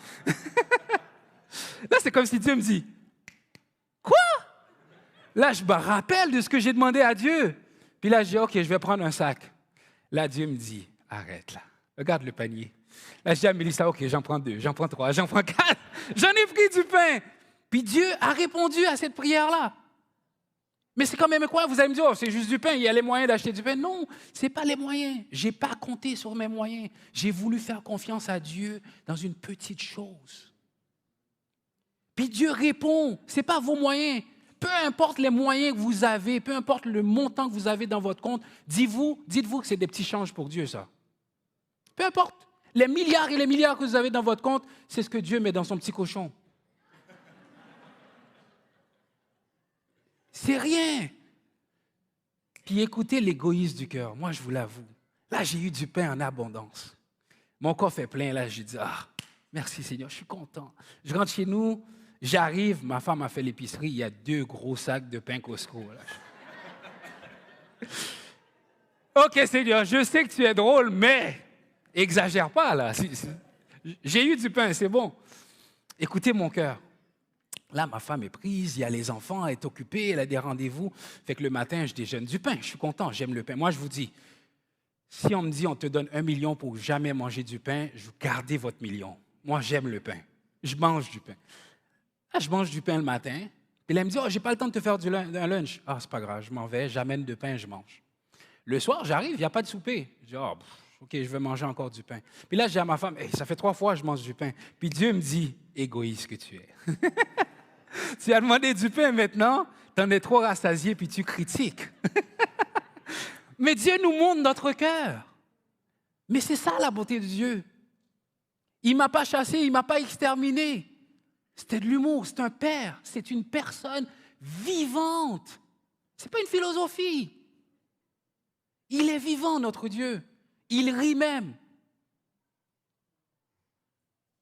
Là, c'est comme si Dieu me dit, là, je me rappelle de ce que j'ai demandé à Dieu. Puis là, je dis, OK, je vais prendre un sac. Là, Dieu me dit, arrête là, regarde le panier. Là, je dis à Mélissa, OK, j'en prends 2, j'en prends 3, j'en prends 4. J'en ai pris du pain. Puis Dieu a répondu à cette prière-là. Mais c'est quand même quoi? Vous allez me dire, oh, c'est juste du pain, il y a les moyens d'acheter du pain. Non, ce n'est pas les moyens. Je n'ai pas compté sur mes moyens. J'ai voulu faire confiance à Dieu dans une petite chose. Puis Dieu répond, ce n'est pas vos moyens. Peu importe les moyens que vous avez, peu importe le montant que vous avez dans votre compte, dites-vous que c'est des petits changes pour Dieu, ça. Peu importe. Les milliards et les milliards que vous avez dans votre compte, c'est ce que Dieu met dans son petit cochon. C'est rien. Puis écoutez l'égoïsme du cœur. Moi, je vous l'avoue. Là, j'ai eu du pain en abondance. Mon coffre est plein. Là, j'ai dit, merci Seigneur, je suis content. Je rentre chez nous, j'arrive, ma femme a fait l'épicerie, il y a 2 gros sacs de pain Costco. Là. OK Seigneur, je sais que tu es drôle, mais exagère pas là. J'ai eu du pain, c'est bon. Écoutez mon cœur. Là, ma femme est prise, il y a les enfants, elle est occupée, elle a des rendez-vous. Fait que le matin, je déjeune du pain. Je suis content, j'aime le pain. Moi, je vous dis, si on me dit on te donne 1 million pour jamais manger du pain, je vous gardez votre million. Moi, j'aime le pain. Je mange du pain. Là, je mange du pain le matin. Puis là, elle me dit, j'ai pas le temps de te faire un lunch. C'est pas grave, je m'en vais, j'amène du pain, je mange. Le soir, j'arrive, il n'y a pas de souper. Je dis, OK, je vais manger encore du pain. Puis là, je dis à ma femme, ça fait 3 fois que je mange du pain. Puis Dieu me dit, égoïste que tu es. Tu as demandé du pain maintenant, tu en es trop rassasié, puis tu critiques. Mais Dieu nous montre notre cœur. Mais c'est ça la beauté de Dieu. Il ne m'a pas chassé, il ne m'a pas exterminé. C'était de l'humour, c'est un père, c'est une personne vivante. Ce n'est pas une philosophie. Il est vivant, notre Dieu. Il rit même.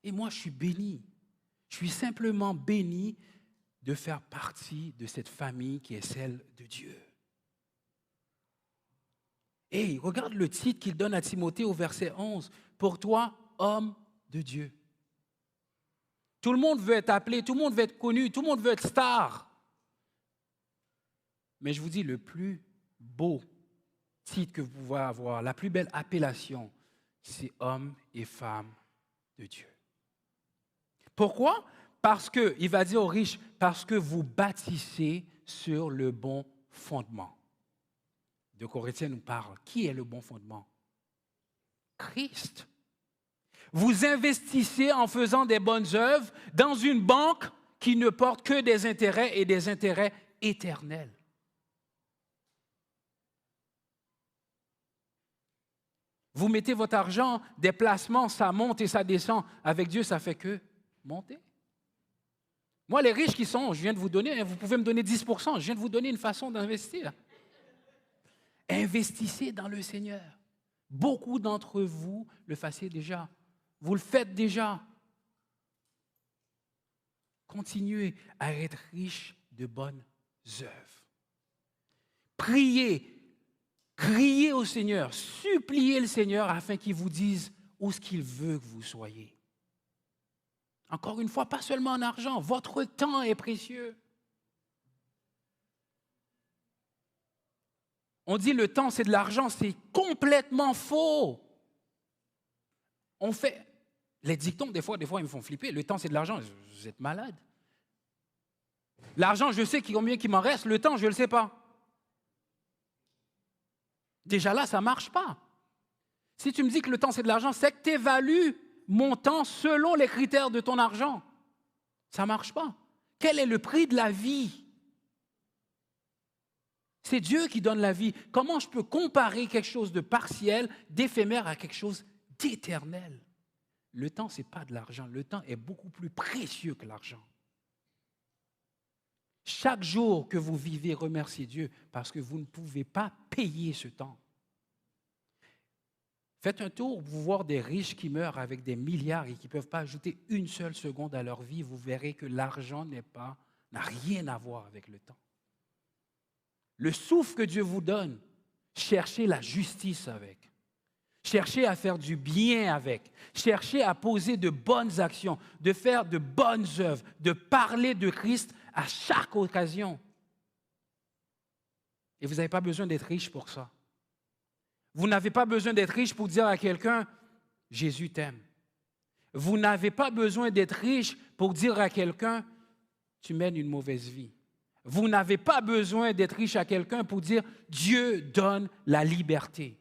Et moi, je suis béni. Je suis simplement béni de faire partie de cette famille qui est celle de Dieu. Et regarde le titre qu'il donne à Timothée au verset 11. Pour toi, homme de Dieu. Tout le monde veut être appelé, tout le monde veut être connu, tout le monde veut être star. Mais je vous dis, le plus beau titre que vous pouvez avoir, la plus belle appellation, c'est homme et femme de Dieu. Pourquoi? Parce que, il va dire aux riches, parce que vous bâtissez sur le bon fondement. 2 Corinthiens nous parle. Qui est le bon fondement? Christ. Vous investissez en faisant des bonnes œuvres dans une banque qui ne porte que des intérêts et des intérêts éternels. Vous mettez votre argent, des placements, ça monte et ça descend. Avec Dieu, ça fait que monter. Moi, les riches qui sont, je viens de vous donner, vous pouvez me donner 10%, je viens de vous donner une façon d'investir. Investissez dans le Seigneur. Beaucoup d'entre vous le fassiez déjà. Vous le faites déjà. Continuez à être riche de bonnes œuvres. Priez, criez au Seigneur, suppliez le Seigneur afin qu'il vous dise où ce qu'il veut que vous soyez. Encore une fois, pas seulement en argent, votre temps est précieux. On dit le temps, c'est de l'argent, c'est complètement faux. On fait, les dictons, des fois, ils me font flipper. Le temps, c'est de l'argent, vous êtes malade. L'argent, je sais combien il m'en reste, le temps, je ne le sais pas. Déjà là, ça ne marche pas. Si tu me dis que le temps, c'est de l'argent, c'est que tu évalues mon temps selon les critères de ton argent. Ça ne marche pas. Quel est le prix de la vie? C'est Dieu qui donne la vie. Comment je peux comparer quelque chose de partiel, d'éphémère à quelque chose d'éternel? Le temps, ce n'est pas de l'argent. Le temps est beaucoup plus précieux que l'argent. Chaque jour que vous vivez, remerciez Dieu parce que vous ne pouvez pas payer ce temps. Faites un tour, vous voir des riches qui meurent avec des milliards et qui ne peuvent pas ajouter une seule seconde à leur vie. Vous verrez que l'argent n'a rien à voir avec le temps. Le souffle que Dieu vous donne, cherchez la justice avec. Cherchez à faire du bien avec. Cherchez à poser de bonnes actions, de faire de bonnes œuvres, de parler de Christ à chaque occasion. Et vous n'avez pas besoin d'être riche pour ça. Vous n'avez pas besoin d'être riche pour dire à quelqu'un, Jésus t'aime. Vous n'avez pas besoin d'être riche pour dire à quelqu'un, tu mènes une mauvaise vie. Vous n'avez pas besoin d'être riche à quelqu'un pour dire, Dieu donne la liberté.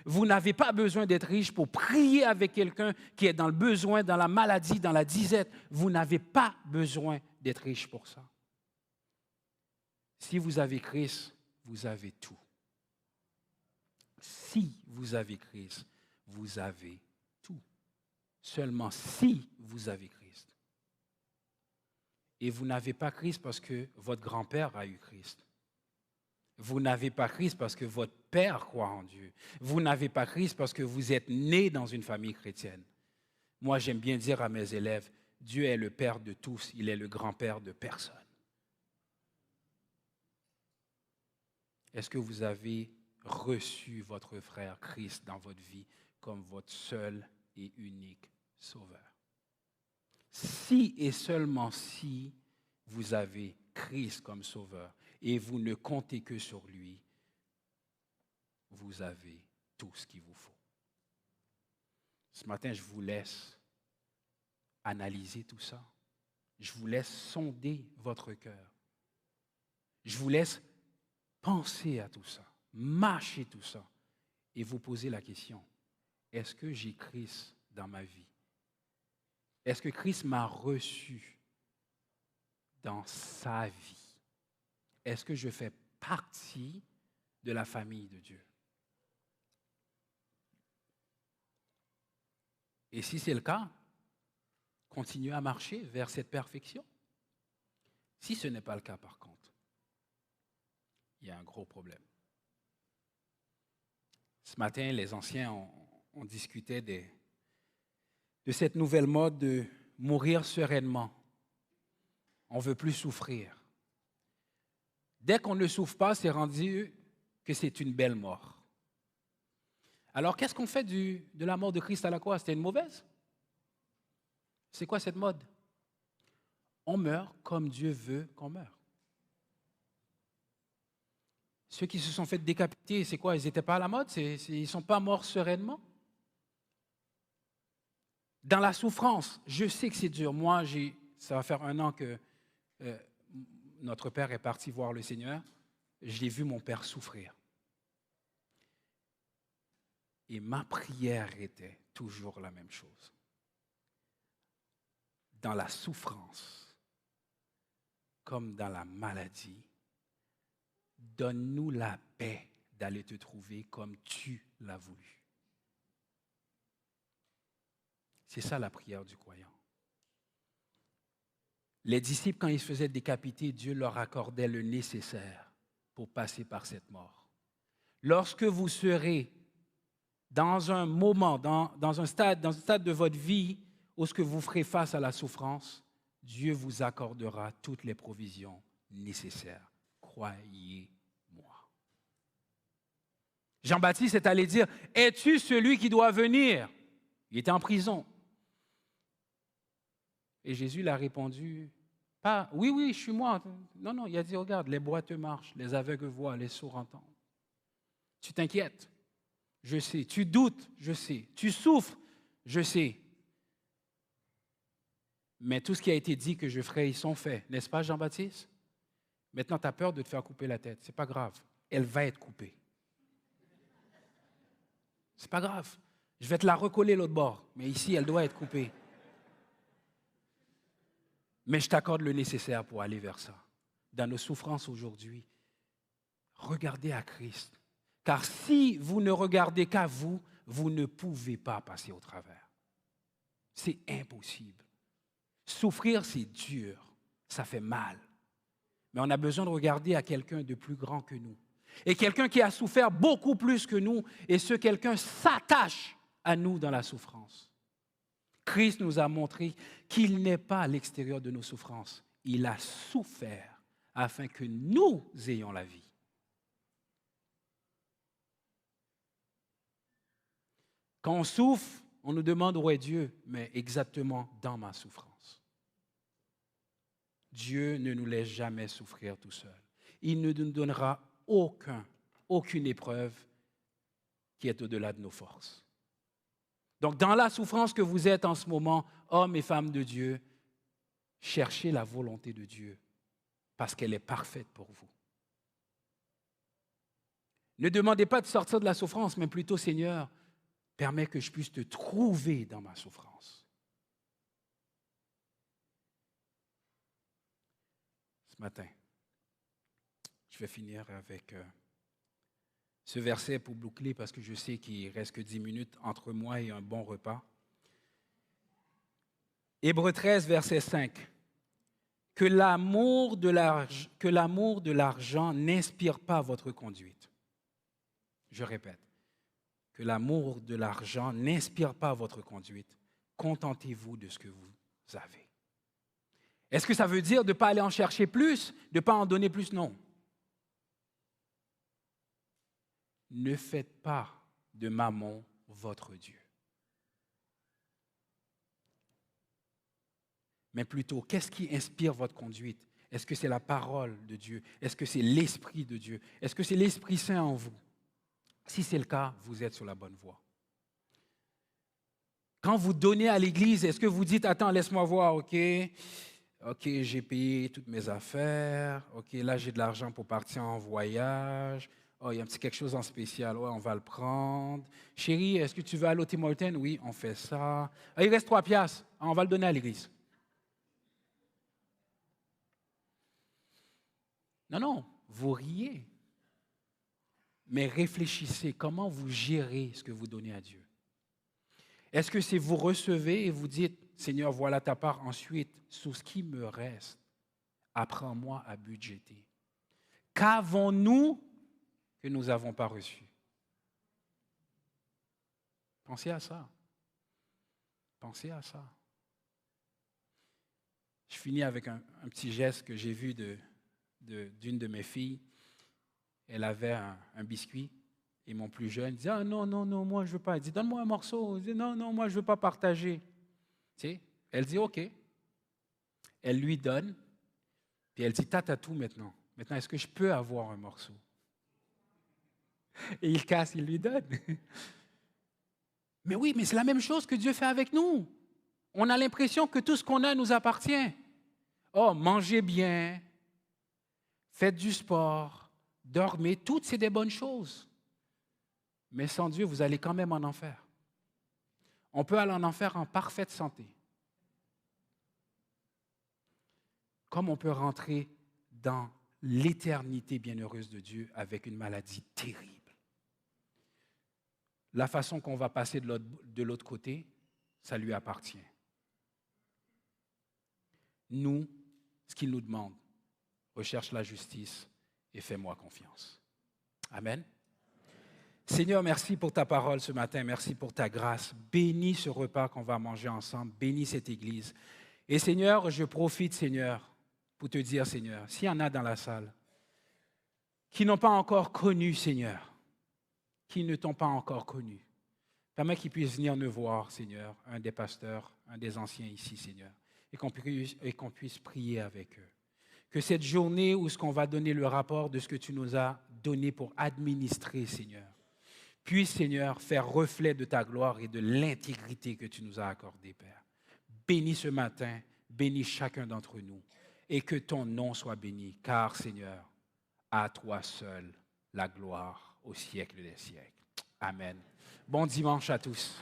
Vous n'avez pas besoin d'être riche pour prier avec quelqu'un qui est dans le besoin, dans la maladie, dans la disette. Vous n'avez pas besoin d'être riche pour ça. Si vous avez Christ, vous avez tout. Si vous avez Christ, vous avez tout. Seulement si vous avez Christ. Et vous n'avez pas Christ parce que votre grand-père a eu Christ. Vous n'avez pas Christ parce que votre père croit en Dieu. Vous n'avez pas Christ parce que vous êtes né dans une famille chrétienne. Moi, j'aime bien dire à mes élèves, Dieu est le Père de tous, il est le grand-père de personne. Est-ce que vous avez reçu votre frère Christ dans votre vie comme votre seul et unique sauveur? Si et seulement si vous avez Christ comme sauveur et vous ne comptez que sur lui, vous avez tout ce qu'il vous faut. Ce matin, je vous laisse analyser tout ça. Je vous laisse sonder votre cœur. Je vous laisse penser à tout ça, mâcher tout ça et vous poser la question, est-ce que j'ai Christ dans ma vie? Est-ce que Christ m'a reçu dans sa vie? Est-ce que je fais partie de la famille de Dieu? Et si c'est le cas, continuez à marcher vers cette perfection. Si ce n'est pas le cas, par contre, il y a un gros problème. Ce matin, les anciens, on discutait de cette nouvelle mode de mourir sereinement. On ne veut plus souffrir. Dès qu'on ne souffre pas, c'est rendu que c'est une belle mort. Alors, qu'est-ce qu'on fait de la mort de Christ à la croix? C'était une mauvaise? C'est quoi cette mode? On meurt comme Dieu veut qu'on meure. Ceux qui se sont fait décapiter, c'est quoi? Ils n'étaient pas à la mode? Ils ne sont pas morts sereinement? Dans la souffrance, je sais que c'est dur. Moi, ça va faire 1 an que notre père est parti voir le Seigneur. J'ai vu mon père souffrir. Et ma prière était toujours la même chose. Dans la souffrance, comme dans la maladie, donne-nous la paix d'aller te trouver comme tu l'as voulu. C'est ça la prière du croyant. Les disciples, quand ils se faisaient décapiter, Dieu leur accordait le nécessaire pour passer par cette mort. Lorsque vous serez dans un moment, dans un stade de votre vie où ce que vous ferez face à la souffrance, Dieu vous accordera toutes les provisions nécessaires. Croyez-moi. Jean-Baptiste est allé dire, « Es-tu celui qui doit venir ?» Il était en prison. Et Jésus l'a répondu, pas, « Oui, je suis moi. » Non, il a dit, « Regarde, les boiteux marchent, les aveugles voient, les sourds entendent. » Tu t'inquiètes, je sais. Tu doutes, je sais. Tu souffres, je sais. Mais tout ce qui a été dit que je ferai, ils sont faits. N'est-ce pas, Jean-Baptiste? Maintenant, tu as peur de te faire couper la tête. Ce n'est pas grave. Elle va être coupée. Ce n'est pas grave. Je vais te la recoller l'autre bord. Mais ici, elle doit être coupée. Mais je t'accorde le nécessaire pour aller vers ça. Dans nos souffrances aujourd'hui, regardez à Christ. Car si vous ne regardez qu'à vous, vous ne pouvez pas passer au travers. C'est impossible. Souffrir, c'est dur. Ça fait mal. Mais on a besoin de regarder à quelqu'un de plus grand que nous. Et quelqu'un qui a souffert beaucoup plus que nous. Et ce quelqu'un s'attache à nous dans la souffrance. Christ nous a montré qu'il n'est pas à l'extérieur de nos souffrances. Il a souffert afin que nous ayons la vie. Quand on souffre, on nous demande où est Dieu, mais exactement dans ma souffrance. Dieu ne nous laisse jamais souffrir tout seul. Il ne nous donnera aucune épreuve qui est au-delà de nos forces. Donc, dans la souffrance que vous êtes en ce moment, hommes et femmes de Dieu, cherchez la volonté de Dieu parce qu'elle est parfaite pour vous. Ne demandez pas de sortir de la souffrance, mais plutôt, Seigneur, permets que je puisse te trouver dans ma souffrance. Ce matin, je vais finir avec ce verset pour boucler parce que je sais qu'il ne reste que 10 minutes entre moi et un bon repas. Hébreux 13, verset 5. Que l'amour de l'argent n'inspire pas votre conduite. Je répète, que l'amour de l'argent n'inspire pas votre conduite. Contentez-vous de ce que vous avez. Est-ce que ça veut dire de ne pas aller en chercher plus, de ne pas en donner plus? Non. Ne faites pas de Mammon votre Dieu. Mais plutôt, qu'est-ce qui inspire votre conduite? Est-ce que c'est la parole de Dieu? Est-ce que c'est l'Esprit de Dieu? Est-ce que c'est l'Esprit Saint en vous? Si c'est le cas, vous êtes sur la bonne voie. Quand vous donnez à l'Église, est-ce que vous dites, attends, laisse-moi voir, OK, j'ai payé toutes mes affaires, OK, là j'ai de l'argent pour partir en voyage, oh, il y a un petit quelque chose en spécial, ouais, on va le prendre. Chérie, est-ce que tu veux aller au Tim Hortons? Oui, on fait ça. Ah, il reste 3 piastres, ah, on va le donner à l'Église. Non, vous riez. Mais réfléchissez, comment vous gérez ce que vous donnez à Dieu? Est-ce que c'est vous recevez et vous dites, Seigneur, voilà ta part, ensuite, sur ce qui me reste, apprends-moi à budgéter. Qu'avons-nous que nous n'avons pas reçu? Pensez à ça. Pensez à ça. Je finis avec un petit geste que j'ai vu d'une de mes filles. Elle avait un biscuit et mon plus jeune dit, ah non, moi je ne veux pas. Elle dit, donne-moi un morceau. Elle dit, non, moi je ne veux pas partager. Tu sais, elle dit, OK. Elle lui donne, puis elle dit, t'as tout maintenant. Maintenant, est-ce que je peux avoir un morceau? Et il casse, il lui donne. Mais oui, mais c'est la même chose que Dieu fait avec nous. On a l'impression que tout ce qu'on a nous appartient. Oh, mangez bien, faites du sport, dormez, toutes c'est des bonnes choses. Mais sans Dieu, vous allez quand même en enfer. On peut aller en enfer en parfaite santé. Comme on peut rentrer dans l'éternité bienheureuse de Dieu avec une maladie terrible. La façon qu'on va passer de l'autre côté, ça lui appartient. Nous, ce qu'il nous demande, recherche la justice et fais-moi confiance. Amen. Seigneur, merci pour ta parole ce matin, merci pour ta grâce. Bénis ce repas qu'on va manger ensemble, bénis cette Église. Et Seigneur, je profite, Seigneur, pour te dire, Seigneur, s'il y en a dans la salle qui n'ont pas encore connu, Seigneur, qui ne t'ont pas encore connu, permets qu'ils puissent venir nous voir, Seigneur, un des pasteurs, un des anciens ici, Seigneur, et qu'on puisse prier avec eux. Que cette journée où ce qu'on va donner le rapport de ce que tu nous as donné pour administrer, Seigneur, puisse, Seigneur, faire reflet de ta gloire et de l'intégrité que tu nous as accordée, Père. Bénis ce matin, bénis chacun d'entre nous, et que ton nom soit béni, car, Seigneur, à toi seul la gloire au siècle des siècles. Amen. Bon dimanche à tous.